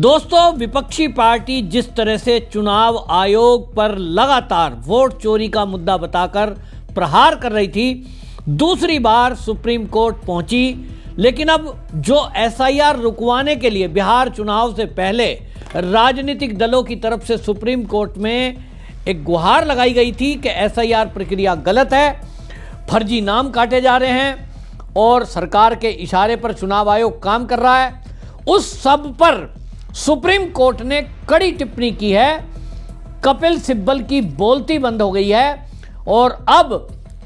दोस्तों, विपक्षी पार्टी जिस तरह से चुनाव आयोग पर लगातार वोट चोरी का मुद्दा बताकर प्रहार कर रही थी, दूसरी बार सुप्रीम कोर्ट पहुंची। लेकिन अब जो एसआईआर रुकवाने के लिए बिहार चुनाव से पहले राजनीतिक दलों की तरफ से सुप्रीम कोर्ट में एक गुहार लगाई गई थी कि एसआईआर प्रक्रिया गलत है, फर्जी नाम काटे जा रहे हैं और सरकार के इशारे पर चुनाव आयोग काम कर रहा है, उस सब पर सुप्रीम कोर्ट ने कड़ी टिप्पणी की है। कपिल सिब्बल की बोलती बंद हो गई है और अब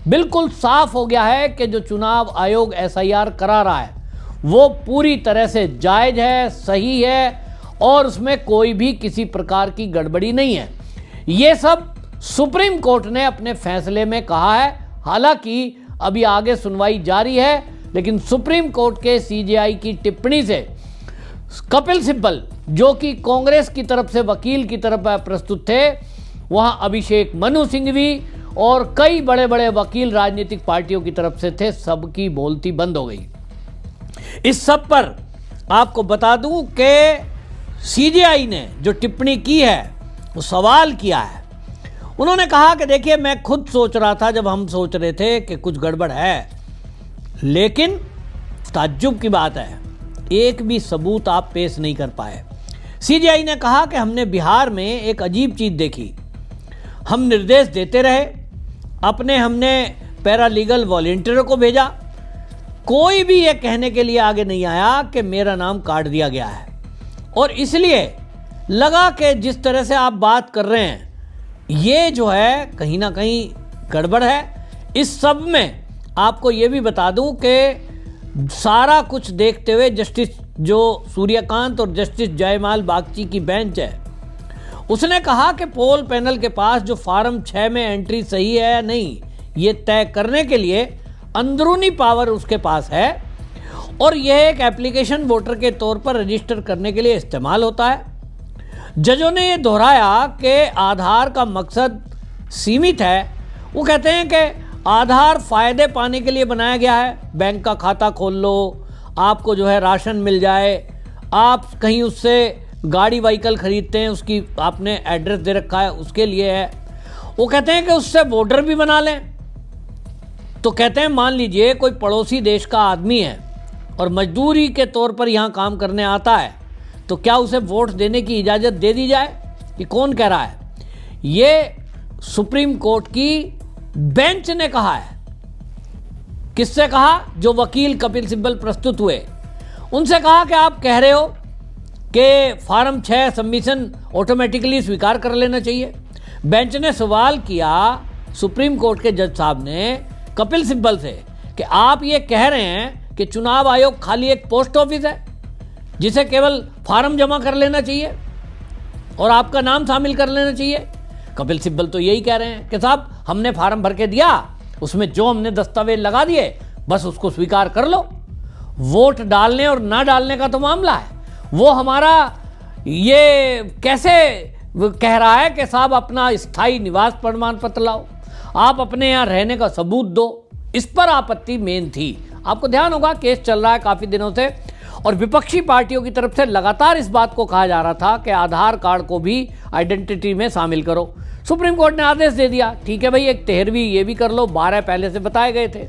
बिल्कुल साफ हो गया है कि जो चुनाव आयोग एसआईआर करा रहा है वो पूरी तरह से जायज है, सही है और उसमें कोई भी किसी प्रकार की गड़बड़ी नहीं है। ये सब सुप्रीम कोर्ट ने अपने फैसले में कहा है। हालांकि अभी आगे सुनवाई जारी है, लेकिन सुप्रीम कोर्ट के सीजेआई की टिप्पणी से कपिल सिब्बल, जो कि कांग्रेस की तरफ से वकील की तरफ प्रस्तुत थे, वहां अभिषेक मनु सिंघवी और कई बड़े बड़े वकील राजनीतिक पार्टियों की तरफ से थे, सबकी बोलती बंद हो गई। इस सब पर आपको बता दूं कि सीजेआई ने जो टिप्पणी की है वो सवाल किया है। उन्होंने कहा कि देखिए, मैं खुद सोच रहा था जब हम सोच रहे थे कि कुछ गड़बड़ है, लेकिन ताज्जुब की बात है एक भी सबूत आप पेश नहीं कर पाए। सीजेआई ने कहा कि हमने बिहार में एक अजीब चीज देखी। हम निर्देश देते रहे, हमने पैरालीगल वॉलंटियरों को भेजा, कोई भी ये कहने के लिए आगे नहीं आया कि मेरा नाम काट दिया गया है। और इसलिए लगा कि जिस तरह से आप बात कर रहे हैं ये जो है कहीं ना कहीं गड़बड़ है। इस सब में आपको ये भी बता दूं कि सारा कुछ देखते हुए जस्टिस जो सूर्यकांत और जस्टिस जयमाल बागची की बेंच है, उसने कहा कि पोल पैनल के पास जो फॉर्म 6 में एंट्री सही है या नहीं, ये तय करने के लिए अंदरूनी पावर उसके पास है और यह एक एप्लीकेशन वोटर के तौर पर रजिस्टर करने के लिए इस्तेमाल होता है। जजों ने यह दोहराया कि आधार का मकसद सीमित है। वो कहते हैं कि आधार फायदे पाने के लिए बनाया गया है, बैंक का खाता खोल लो, आपको जो है राशन मिल जाए, आप कहीं उससे गाड़ी व्हीकल खरीदते हैं उसकी आपने एड्रेस दे रखा है, उसके लिए है। वो कहते हैं कि उससे वोटर भी बना लें। तो कहते हैं मान लीजिए कोई पड़ोसी देश का आदमी है और मजदूरी के तौर पर यहाँ काम करने आता है, तो क्या उसे वोट देने की इजाज़त दे दी जाए? ये कौन कह रहा है? ये सुप्रीम कोर्ट की बेंच ने कहा है। किससे कहा? जो वकील कपिल सिब्बल प्रस्तुत हुए उनसे कहा कि आप कह रहे हो कि फॉर्म 6 सबमिशन ऑटोमेटिकली स्वीकार कर लेना चाहिए। बेंच ने सवाल किया सुप्रीम कोर्ट के जज साहब ने कपिल सिब्बल से कि आप ये कह रहे हैं कि चुनाव आयोग खाली एक पोस्ट ऑफिस है जिसे केवल फॉर्म जमा कर लेना चाहिए और आपका नाम शामिल कर लेना चाहिए। कपिल सिब्बल तो यही कह रहे हैं कि साहब हमने फार्म भर के दिया, उसमें जो हमने दस्तावेज लगा दिए बस उसको स्वीकार कर लो। वोट डालने और ना डालने का तो मामला है, वो हमारा ये कैसे कह रहा है कि साहब अपना स्थायी निवास प्रमाण पत्र लाओ, आप अपने यहाँ रहने का सबूत दो। इस पर आपत्ति मेन थी। आपको ध्यान होगा केस चल रहा है काफ़ी दिनों से और विपक्षी पार्टियों की तरफ से लगातार इस बात को कहा जा रहा था कि आधार कार्ड को भी आइडेंटिटी में शामिल करो। सुप्रीम कोर्ट ने आदेश दे दिया, ठीक है भाई, एक 13वीं ये भी कर लो, 12 पहले से बताए गए थे।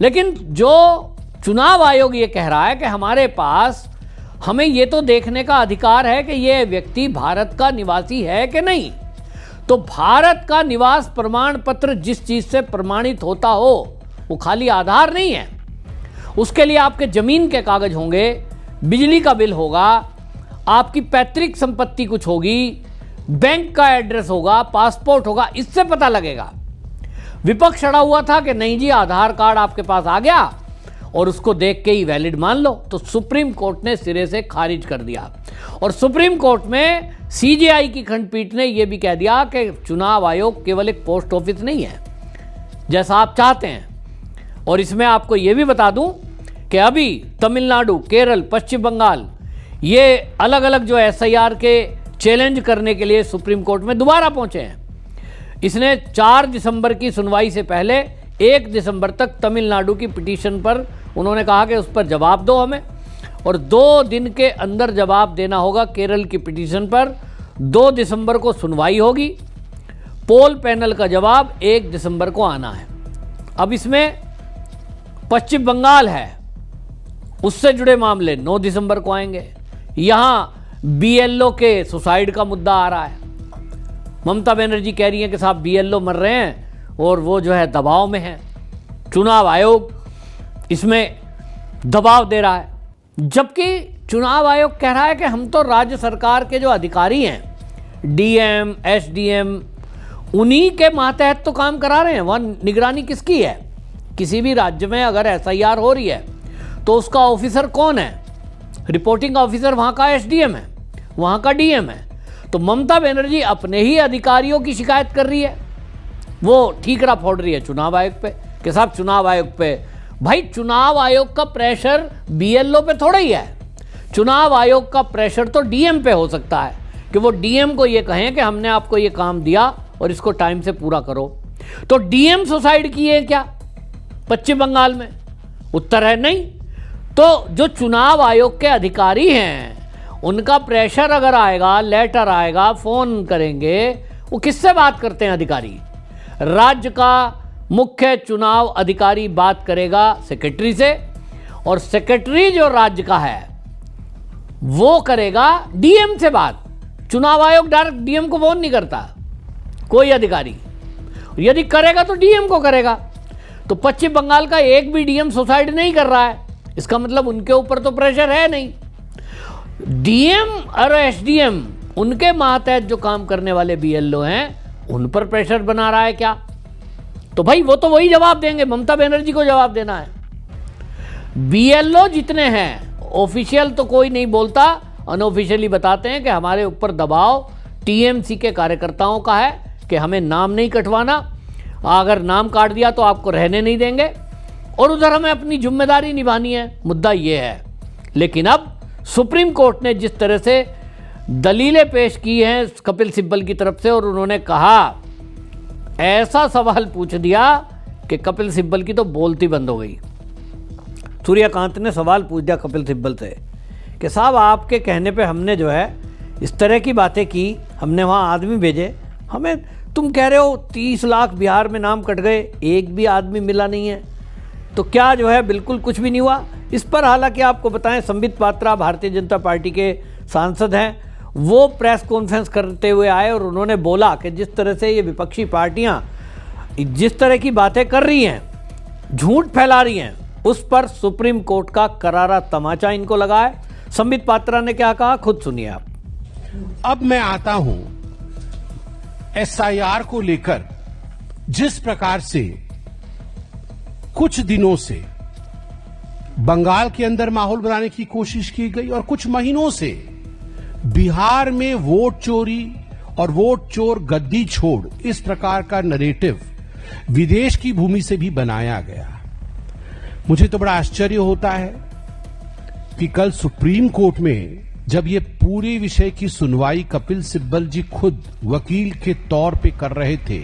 लेकिन जो चुनाव आयोग ये कह रहा है कि हमारे पास हमें ये तो देखने का अधिकार है कि ये व्यक्ति भारत का निवासी है कि नहीं। तो भारत का निवास प्रमाण पत्र जिस चीज से प्रमाणित होता हो वो खाली आधार नहीं है, उसके लिए आपके जमीन के कागज होंगे, बिजली का बिल होगा, आपकी पैतृक संपत्ति कुछ होगी, बैंक का एड्रेस होगा, पासपोर्ट होगा, इससे पता लगेगा। विपक्ष अड़ा हुआ था कि नहीं जी आधार कार्ड आपके पास आ गया और उसको देख के ही वैलिड मान लो, तो सुप्रीम कोर्ट ने सिरे से खारिज कर दिया। और सुप्रीम कोर्ट में सीजेआई की खंडपीठ ने यह भी कह दिया कि चुनाव आयोग केवल एक पोस्ट ऑफिस नहीं है जैसा आप चाहते हैं। और इसमें आपको यह भी बता दूं कि अभी तमिलनाडु, केरल, पश्चिम बंगाल ये अलग अलग जो एसआईआर के चैलेंज करने के लिए सुप्रीम कोर्ट में दोबारा पहुंचे हैं। इसने 4 दिसंबर की सुनवाई से पहले 1 दिसंबर तक तमिलनाडु की पिटीशन पर उन्होंने कहा कि उस पर जवाब दो हमें। और 2 दिन के अंदर जवाब देना होगा केरल की पिटीशन पर। 2 दिसंबर को सुनवाई होगी। पोल पैनल का जवाब 1 दिसंबर को आना है। अब इसमें पश्चिम बंगाल है, उससे जुड़े मामले 9 दिसंबर को आएंगे। यहां बीएलओ के सुसाइड का मुद्दा आ रहा है। ममता बनर्जी कह रही है कि साहब बीएलओ मर रहे हैं और वो जो है दबाव में है। चुनाव आयोग इसमें दबाव दे रहा है, जबकि चुनाव आयोग कह रहा है कि हम तो राज्य सरकार के जो अधिकारी हैं, डीएम, एसडीएम, उन्हीं के मातहत तो काम करा रहे हैं। वहाँ निगरानी किसकी है? किसी भी राज्य में अगर एसआईआर हो रही है तो उसका ऑफिसर कौन है? रिपोर्टिंग ऑफिसर वहाँ का एसडीएम है, वहाँ का डीएम है। तो ममता बनर्जी अपने ही अधिकारियों की शिकायत कर रही है, वो ठीकरा फोड़ रही है चुनाव आयोग पे कि साहब चुनाव आयोग पे। भाई चुनाव आयोग का प्रेशर बीएलओ पे थोड़ा ही है। चुनाव आयोग का प्रेशर तो डीएम पे हो सकता है कि वो डीएम को ये कहें कि हमने आपको ये काम दिया और इसको टाइम से पूरा करो। तो डीएम सुसाइड किए क्या पश्चिम बंगाल में? उत्तर है नहीं। तो जो चुनाव आयोग के अधिकारी हैं उनका प्रेशर अगर आएगा, लेटर आएगा, फोन करेंगे, वो किससे बात करते हैं अधिकारी? राज्य का मुख्य चुनाव अधिकारी बात करेगा सेक्रेटरी से, और सेक्रेटरी जो राज्य का है वो करेगा डीएम से बात। चुनाव आयोग डायरेक्ट डीएम को फोन नहीं करता कोई अधिकारी, यदि करेगा तो डीएम को करेगा। तो पश्चिम बंगाल का एक भी डीएम सुसाइड नहीं कर रहा है, इसका मतलब उनके ऊपर तो प्रेशर है नहीं। डीएम और एसडीएम, उनके मातहत जो काम करने वाले बीएलओ हैं, उन पर प्रेशर बना रहा है क्या? तो भाई वो तो वही जवाब देंगे, ममता बनर्जी को जवाब देना है। बीएलओ जितने हैं, ऑफिशियल तो कोई नहीं बोलता, अनऑफिशियली बताते हैं कि हमारे ऊपर दबाव टीएमसी के कार्यकर्ताओं का है कि हमें नाम नहीं कटवाना, अगर नाम काट दिया तो आपको रहने नहीं देंगे, और उधर हमें अपनी जिम्मेदारी निभानी है। मुद्दा ये है। लेकिन अब सुप्रीम कोर्ट ने जिस तरह से दलीलें पेश की हैं कपिल सिब्बल की तरफ से, और उन्होंने कहा, ऐसा सवाल पूछ दिया कि कपिल सिब्बल की तो बोलती बंद हो गई। सूर्यकांत ने सवाल पूछ दिया कपिल सिब्बल से कि साहब आपके कहने पे हमने जो है इस तरह की बातें की, हमने वहाँ आदमी भेजे, हमें तुम कह रहे हो 30 लाख बिहार में नाम कट गए, एक भी आदमी मिला नहीं है, तो क्या जो है बिल्कुल कुछ भी नहीं हुआ? इस पर हालांकि आपको बताएं, संबित पात्रा भारतीय जनता पार्टी के सांसद हैं, वो प्रेस कॉन्फ्रेंस करते हुए आए और उन्होंने बोला कि जिस तरह से ये विपक्षी पार्टियां जिस तरह की बातें कर रही हैं, झूठ फैला रही हैं, उस पर सुप्रीम कोर्ट का करारा तमाचा इनको लगा है। संबित पात्रा ने क्या कहा, खुद सुनिए आप। अब मैं आता हूं एसआईआर को लेकर, जिस प्रकार से कुछ दिनों से बंगाल के अंदर माहौल बनाने की कोशिश की गई और कुछ महीनों से बिहार में वोट चोरी और वोट चोर गद्दी छोड़, इस प्रकार का नरेटिव विदेश की भूमि से भी बनाया गया। मुझे तो बड़ा आश्चर्य होता है कि कल सुप्रीम कोर्ट में जब ये पूरे विषय की सुनवाई कपिल सिब्बल जी खुद वकील के तौर पे कर रहे थे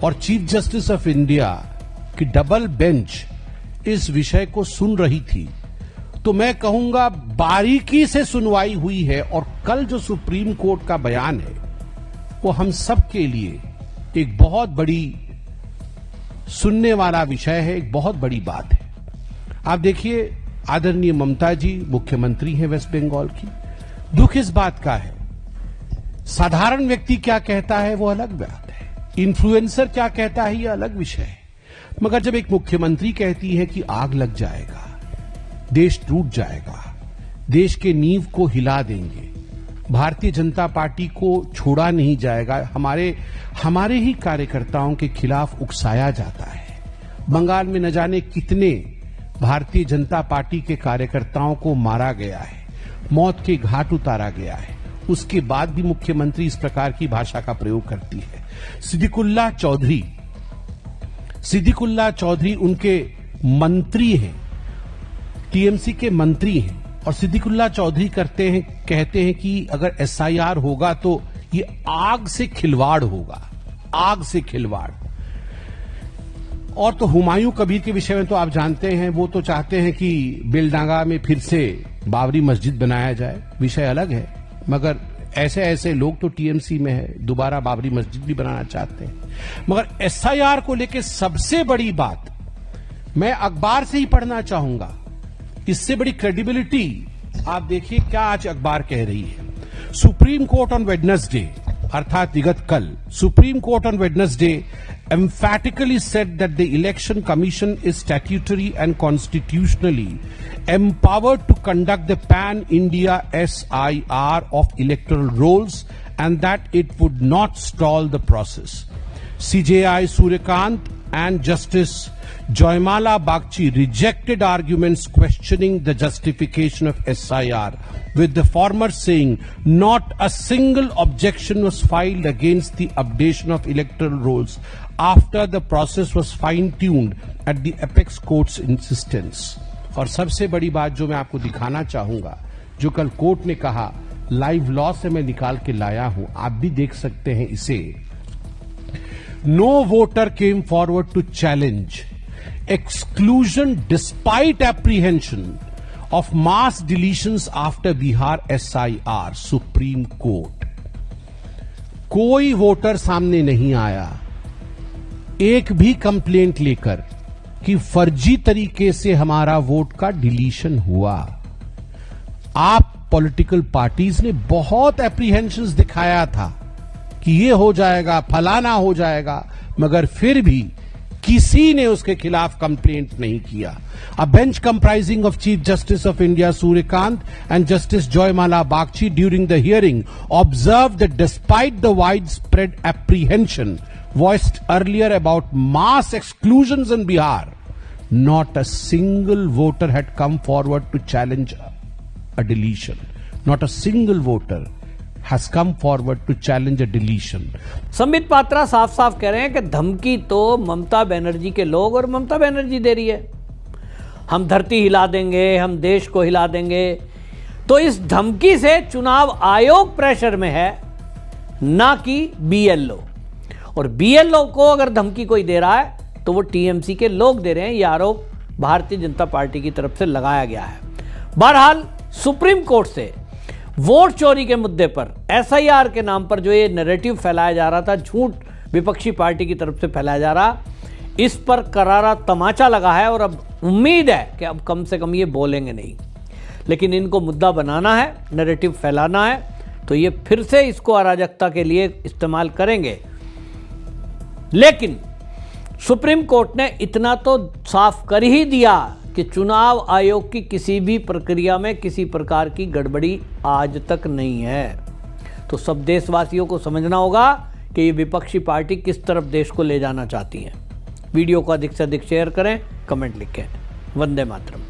और चीफ जस्टिस ऑफ इंडिया की डबल बेंच इस विषय को सुन रही थी, तो मैं कहूंगा बारीकी से सुनवाई हुई है। और कल जो सुप्रीम कोर्ट का बयान है वो हम सब के लिए एक बहुत बड़ी सुनने वाला विषय है, एक बहुत बड़ी बात है। आप देखिए, आदरणीय ममता जी मुख्यमंत्री हैं वेस्ट बंगाल की। दुख इस बात का है, साधारण व्यक्ति क्या कहता है वो अलग बात है, इन्फ्लुएंसर क्या कहता है ये अलग विषय है, मगर जब एक मुख्यमंत्री कहती है कि आग लग जाएगा, देश टूट जाएगा, देश के नींव को हिला देंगे, भारतीय जनता पार्टी को छोड़ा नहीं जाएगा, हमारे ही कार्यकर्ताओं के खिलाफ उकसाया जाता है। बंगाल में न जाने कितने भारतीय जनता पार्टी के कार्यकर्ताओं को मारा गया है, मौत के घाट उतारा गया है, उसके बाद भी मुख्यमंत्री इस प्रकार की भाषा का प्रयोग करती है। सिद्दीकुल्लाह चौधरी उनके मंत्री हैं, टीएमसी के मंत्री हैं, और सिद्दीकुल्लाह चौधरी कहते हैं कि अगर एसआईआर होगा तो ये आग से खिलवाड़ होगा, आग से खिलवाड़। और तो हुमायूं कबीर के विषय में तो आप जानते हैं, वो तो चाहते हैं कि बेलडांगा में फिर से बाबरी मस्जिद बनाया जाए, विषय अलग है, मगर ऐसे ऐसे लोग तो टीएमसी में है, दोबारा बाबरी मस्जिद भी बनाना चाहते हैं। मगर एसआईआर को लेकर सबसे बड़ी बात मैं अखबार से ही पढ़ना चाहूंगा, इससे बड़ी क्रेडिबिलिटी आप देखिए क्या आज अखबार कह रही है। सुप्रीम कोर्ट ऑन वेडनेसडे, अर्थात विगत कल, supreme court on Wednesday emphatically said that the election commission is statutory and constitutionally empowered to conduct the pan-India SIR of electoral rolls and that it would not stall the process. CJI Suryakant and Justice Joymala Bagchi rejected arguments questioning the justification of SIR, with the former saying not a single objection was filed against the updation of electoral rolls after the process was fine-tuned at the apex court's insistence. और सबसे बड़ी बात जो मैं आपको दिखाना चाहूंगा, जो कल कोर्ट ने कहा, लाइव लॉ से मैं निकाल के लाया हूं, आप भी देख सकते हैं इसे। No voter came forward to challenge exclusion despite apprehension of mass deletions after Bihar SIR, Supreme Court. कोई वोटर सामने नहीं आया एक भी कंप्लेंट लेकर कि फर्जी तरीके से हमारा वोट का डिलीशन हुआ। आप पॉलिटिकल पार्टीज ने बहुत एप्रीहेंशंस दिखाया था कि ये हो जाएगा, फलाना हो जाएगा, मगर फिर भी किसी ने उसके खिलाफ कंप्लेंट नहीं किया। A bench comprising of chief justice of India Suryakant and justice Joymalya Bagchi during the hearing observe that despite the wide spread apprehension voiced earlier about mass exclusions in Bihar, not a single voter had come forward to challenge a deletion. Not a single voter has come forward to challenge a deletion. Sambit Patra साफ साफ कह रहे हैं कि धमकी तो ममता बनर्जी के लोग और ममता बनर्जी दे रही है। हम धरती हिला देंगे, हम देश को हिला देंगे। तो इस धमकी से चुनाव आयोग प्रेशर में है, ना कि बीएलओ। और बीएलओ को अगर धमकी कोई दे रहा है तो वो टीएमसी के लोग दे रहे हैं। ये आरोप भारतीय जनता पार्टी की तरफ से लगाया गया है। बहरहाल सुप्रीम कोर्ट से वोट चोरी के मुद्दे पर, एसआईआर के नाम पर जो ये नैरेटिव फैलाया जा रहा था, झूठ विपक्षी पार्टी की तरफ से फैलाया जा रहा, इस पर करारा तमाचा लगा है। और अब उम्मीद है कि अब कम से कम ये बोलेंगे नहीं, लेकिन इनको मुद्दा बनाना है, नैरेटिव फैलाना है, तो ये फिर से इसको अराजकता के लिए इस्तेमाल करेंगे। लेकिन सुप्रीम कोर्ट ने इतना तो साफ कर ही दिया कि चुनाव आयोग की किसी भी प्रक्रिया में किसी प्रकार की गड़बड़ी आज तक नहीं है। तो सब देशवासियों को समझना होगा कि ये विपक्षी पार्टी किस तरफ देश को ले जाना चाहती है। वीडियो को अधिक से अधिक शेयर करें, कमेंट लिखें। वंदे मातरम।